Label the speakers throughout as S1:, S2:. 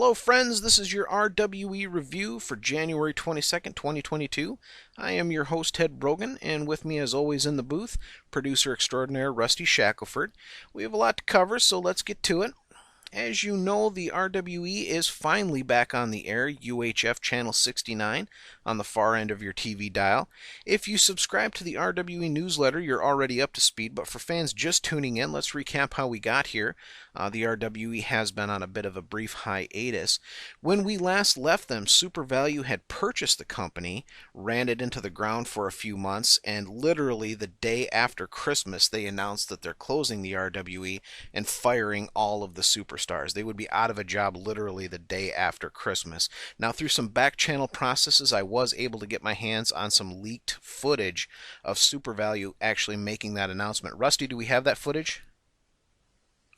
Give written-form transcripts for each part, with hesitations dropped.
S1: Hello friends, this is your RWE Review for January 22nd, 2022. I am your host Ted Brogan, and with me as always in the booth, producer extraordinaire Rusty Shackelford. We have a lot to cover, so let's get to it. As you know, the RWE is finally back on the air, UHF Channel 69, on the far end of your TV dial. If you subscribe to the RWE newsletter, you're already up to speed, but for fans just tuning in, let's recap how we got here. The RWE has been on a bit of a brief hiatus. When we last left them, SuperValu had purchased the company, ran it into the ground for a few months, and literally the day after Christmas, they announced that they're closing the RWE and firing all of the superstars. They would be out of a job literally the day after Christmas. Now, through some back channel processes, I was able to get my hands on some leaked footage of SuperValu actually making that announcement. Rusty, do we have that footage?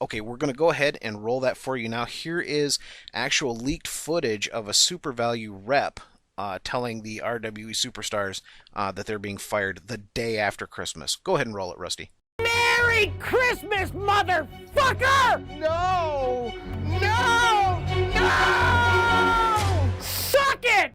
S1: Okay, we're going to go ahead and roll that for you now. Here is actual leaked footage of a SuperValu rep telling the RWE superstars that they're being fired the day after Christmas. Go ahead and roll it, Rusty.
S2: Merry Christmas, motherfucker! No! No! No! Suck it!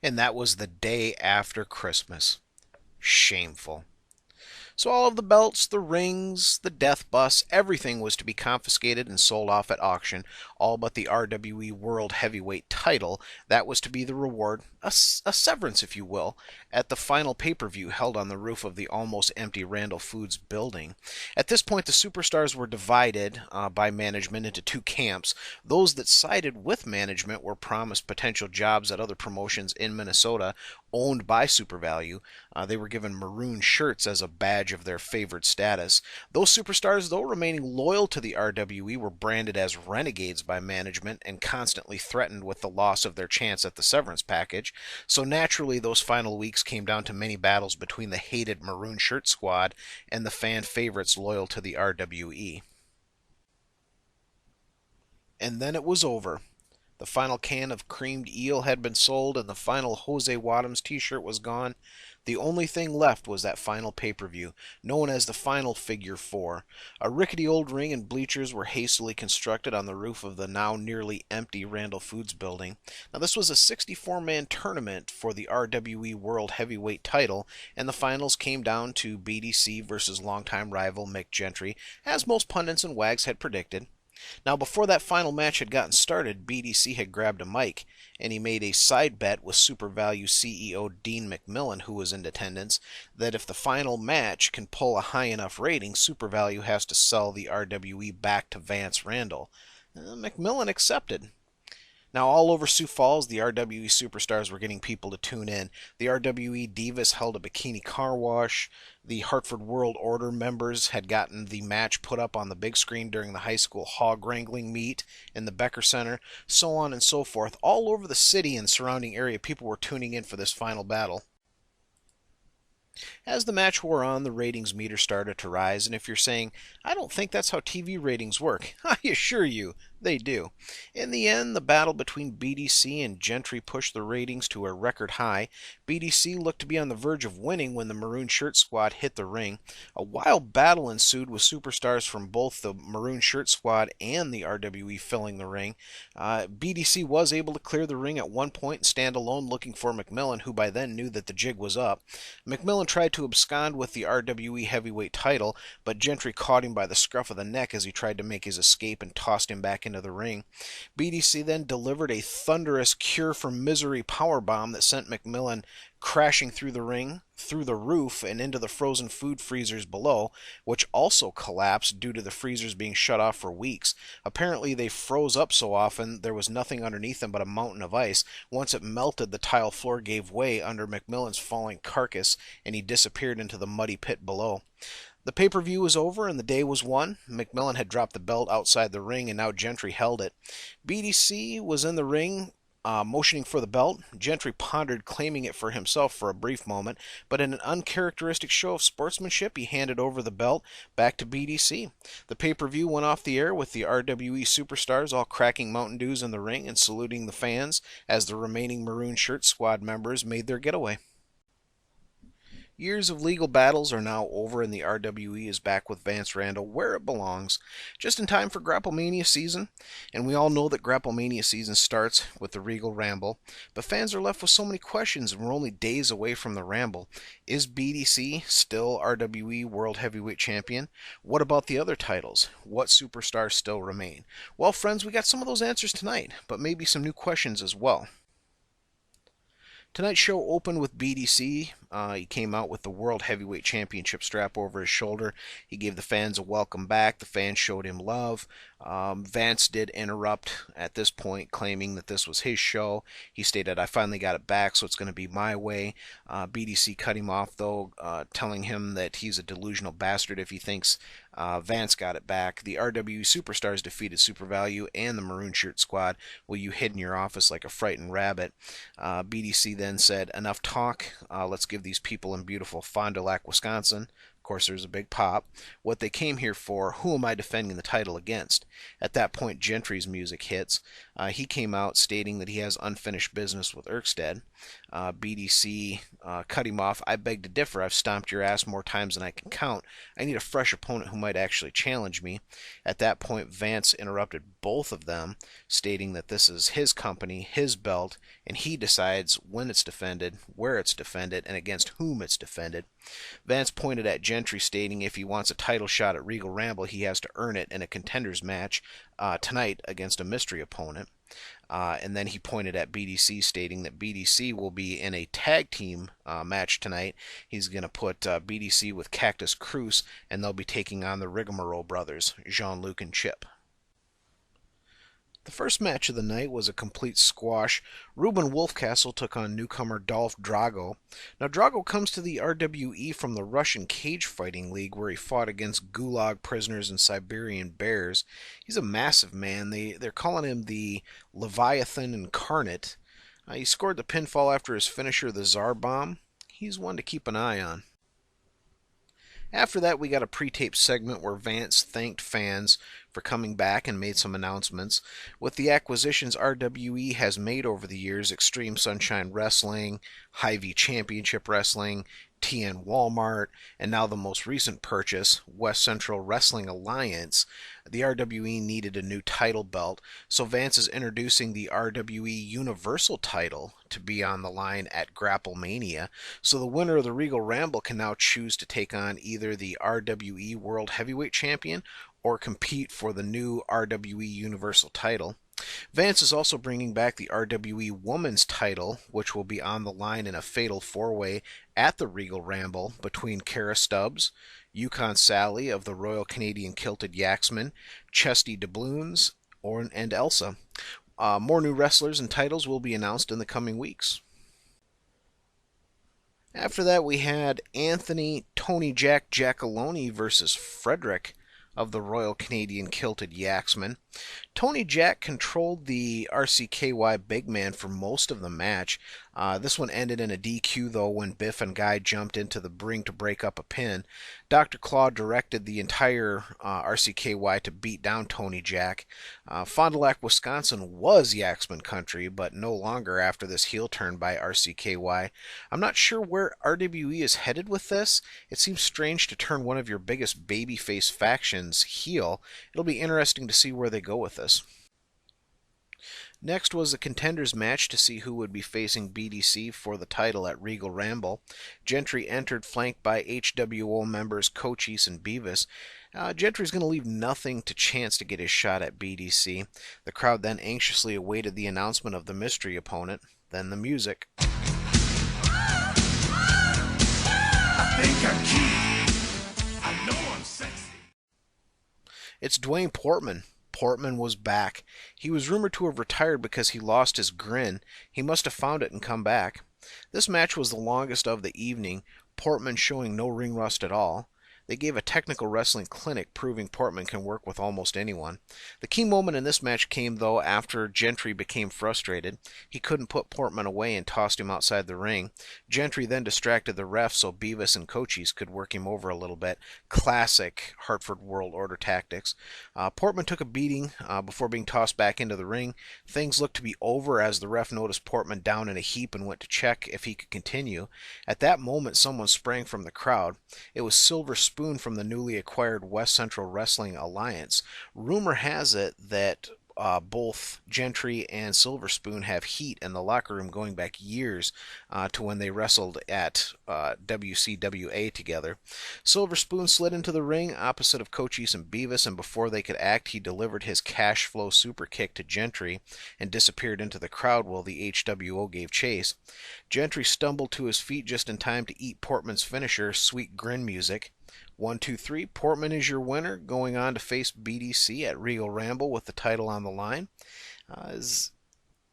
S1: And that was the day after Christmas. Shameful. So all of the belts, the rings, the death bus, everything was to be confiscated and sold off at auction, all but the RWE World Heavyweight title. That was to be the reward, a severance if you will, at the final pay-per-view held on the roof of the almost empty Randall Foods building. At this point, the superstars were divided by management into two camps. Those that sided with management were promised potential jobs at other promotions in Minnesota owned by SuperValu. They were given maroon shirts as a badge of their favored status. Those superstars, though remaining loyal to the RWE, were branded as renegades by management and constantly threatened with the loss of their chance at the severance package. So naturally, those final weeks came down to many battles between the hated maroon shirt squad and the fan favorites loyal to the RWE. And then it was over. The final can of creamed eel had been sold, and the final Jose Wadhams t-shirt was gone. The only thing left was that final pay-per-view, known as the Final Figure 4. A rickety old ring and bleachers were hastily constructed on the roof of the now nearly empty Randall Foods building. Now, this was a 64-man tournament for the RWE World Heavyweight title, and the finals came down to BDC versus longtime rival Mick Gentry, as most pundits and wags had predicted. Now, before that final match had gotten started, BDC had grabbed a mic, and he made a side bet with SuperValu CEO Dean McMillan, who was in attendance, that if the final match can pull a high enough rating, SuperValu has to sell the RWE back to Vance Randall. McMillan accepted. Now, all over Sioux Falls, the RWE superstars were getting people to tune in. The RWE Divas held a bikini car wash. The Hartford World Order members had gotten the match put up on the big screen during the high school hog wrangling meet in the Becker Center, so on and so forth. All over the city and surrounding area, people were tuning in for this final battle. As the match wore on, the ratings meter started to rise, and if you're saying, I don't think that's how TV ratings work, I assure you, they do. In the end, the battle between BDC and Gentry pushed the ratings to a record high. BDC looked to be on the verge of winning when the Maroon Shirt Squad hit the ring. A wild battle ensued with superstars from both the Maroon Shirt Squad and the RWE filling the ring. BDC was able to clear the ring at one point and stand alone looking for McMillan, who by then knew that the jig was up. McMillan tried to abscond with the RWE heavyweight title, but Gentry caught him by the scruff of the neck as he tried to make his escape and tossed him back into the ring. BDC then delivered a thunderous cure for misery powerbomb that sent McMillan crashing through the ring, through the roof, and into the frozen food freezers below, which also collapsed due to the freezers being shut off for weeks. Apparently they froze up so often there was nothing underneath them but a mountain of ice. Once it melted, the tile floor gave way under McMillan's falling carcass, and he disappeared into the muddy pit below. The pay-per-view was over and the day was won. McMillan had dropped the belt outside the ring and now Gentry held it. BDC was in the ring motioning for the belt. Gentry pondered claiming it for himself for a brief moment, but in an uncharacteristic show of sportsmanship, he handed over the belt back to BDC. The pay-per-view went off the air with the RWE superstars all cracking Mountain Dews in the ring and saluting the fans as the remaining Maroon Shirt Squad members made their getaway. Years of legal battles are now over, and the RWE is back with Vance Randall where it belongs, just in time for Grapplemania season. And we all know that Grapplemania season starts with the Regal Ramble, but fans are left with so many questions, and we're only days away from the Ramble. Is BDC still RWE World Heavyweight Champion? What about the other titles? What superstars still remain? Well, friends, we got some of those answers tonight, but maybe some new questions as well. Tonight's show opened with BDC. He came out with the World Heavyweight Championship strap over his shoulder. He gave the fans a welcome back. The fans showed him love. Vance did interrupt at this point, claiming that this was his show. He stated, "I finally got it back, so it's going to be my way." BDC cut him off, though, telling him that he's a delusional bastard if he thinks Vance got it back. The RWE Superstars defeated Super Value and the Maroon Shirt Squad. "Will you hid in your office like a frightened rabbit?" BDC then said, "Enough talk. Let's give these people in beautiful Fond du Lac, Wisconsin." Of course, there's a big pop. "What they came here for. Who am I defending the title against?" At that point, Gentry's music hits. He came out stating that he has unfinished business with Erkstead. BDC cut him off. "I beg to differ. I've stomped your ass more times than I can count. I need a fresh opponent who might actually challenge me." At that point, Vance interrupted both of them, stating that this is his company, his belt, and he decides when it's defended, where it's defended, and against whom it's defended. Vance pointed at Gentry, stating if he wants a title shot at Regal Ramble, he has to earn it in a contenders match tonight against a mystery opponent. And then he pointed at BDC, stating that BDC will be in a tag team match tonight. He's going to put BDC with Cactus Cruz, and they'll be taking on the Rigmarole brothers, Jean-Luc and Chip. The first match of the night was a complete squash. Ruben Wolfcastle took on newcomer Dolph Drago. Now, Drago comes to the RWE from the Russian Cage Fighting League, where he fought against Gulag prisoners and Siberian bears. He's a massive man. They're calling him the Leviathan Incarnate. He scored the pinfall after his finisher, the Tsar Bomb. He's one to keep an eye on. After that, we got a pre-tape segment where Vance thanked fans for coming back and made some announcements. With the acquisitions RWE has made over the years, Extreme Sunshine Wrestling, Hy-Vee Championship Wrestling, TN Walmart, and now the most recent purchase, West Central Wrestling Alliance, the RWE needed a new title belt, so Vance is introducing the RWE Universal title to be on the line at Grapplemania, so the winner of the Regal Ramble can now choose to take on either the RWE World Heavyweight Champion or compete for the new RWE Universal title. Vance is also bringing back the RWE Women's title, which will be on the line in a fatal four-way at the Regal Ramble between Kara Stubbs, Yukon Sally of the Royal Canadian Kilted Yaxman, Chesty Doubloons, and Elsa. More new wrestlers and titles will be announced in the coming weeks. After that, we had Anthony Tony Jack Giacalone versus Frederick of the Royal Canadian Kilted Yaxman. Tony Jack controlled the RCKY big man for most of the match. This one ended in a DQ, though, when Biff and Guy jumped into the ring to break up a pin. Dr. Claw directed the entire RCKY to beat down Tony Jack. Fond du Lac, Wisconsin was Yaxman country, but no longer after this heel turn by RCKY. I'm not sure where RWE is headed with this. It seems strange to turn one of your biggest babyface factions heel. It'll be interesting to see where they go with this. Next was the contenders match to see who would be facing BDC for the title at Regal Ramble. Gentry entered, flanked by HWO members Cochise and Beavis. Gentry's going to leave nothing to chance to get his shot at BDC. The crowd then anxiously awaited the announcement of the mystery opponent, then the music.
S3: I think I'm cute. I know I'm sexy.
S1: It's Dwayne Portman. Portman was back. He was rumored to have retired because he lost his grin. He must have found it and come back. This match was the longest of the evening, Portman showing no ring rust at all. They gave a technical wrestling clinic proving Portman can work with almost anyone. The key moment in this match came, though, after Gentry became frustrated. He couldn't put Portman away and tossed him outside the ring. Gentry then distracted the ref so Beavis and Cochise could work him over a little bit. Classic Hartford World Order tactics. Portman took a beating before being tossed back into the ring. Things looked to be over as the ref noticed Portman down in a heap and went to check if he could continue. At that moment, someone sprang from the crowd. It was Silver Spoon from the newly acquired West Central Wrestling Alliance. Rumor has it that both Gentry and Silver Spoon have heat in the locker room going back years to when they wrestled at WCWA together. Silver Spoon slid into the ring opposite of Cochise and Beavis, and before they could act, he delivered his cash flow super kick to Gentry and disappeared into the crowd while the HWO gave chase. Gentry stumbled to his feet just in time to eat Portman's finisher, Sweet Grin Music. 1, 2, 3. Portman is your winner, going on to face BDC at Regal Ramble with the title on the line. Is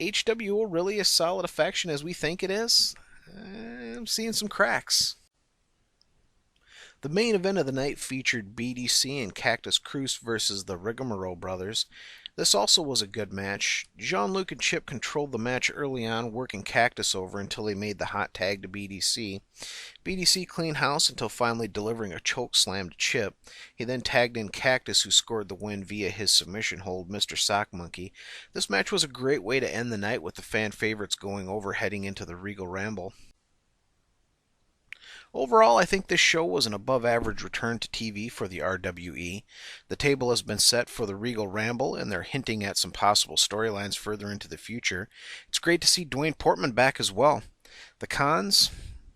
S1: HWO really as solid a faction as we think it is? I'm seeing some cracks. The main event of the night featured BDC and Cactus Cruz versus the Rigmarole Brothers. This also was a good match. Jean-Luc and Chip controlled the match early on, working Cactus over until they made the hot tag to BDC. BDC cleaned house until finally delivering a choke slam to Chip. He then tagged in Cactus, who scored the win via his submission hold, Mr. Sock Monkey. This match was a great way to end the night with the fan favorites going over heading into the Regal Ramble. Overall, I think this show was an above-average return to TV for the RWE. The table has been set for the Regal Ramble, and they're hinting at some possible storylines further into the future. It's great to see Dwayne Portman back as well. The cons?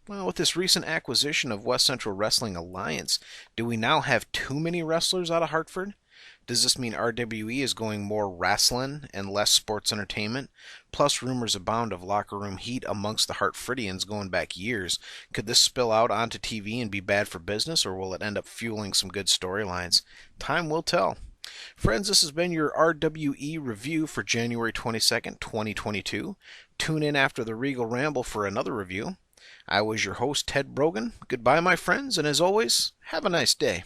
S1: Well, with this recent acquisition of West Central Wrestling Alliance, do we now have too many wrestlers out of Hartford? Does this mean RWE is going more wrestling and less sports entertainment? Plus, rumors abound of locker room heat amongst the Hartfordians going back years. Could this spill out onto TV and be bad for business, or will it end up fueling some good storylines? Time will tell. Friends, this has been your RWE review for January 22nd, 2022. Tune in after the Regal Ramble for another review. I was your host, Ted Brogan. Goodbye, my friends, and as always, have a nice day.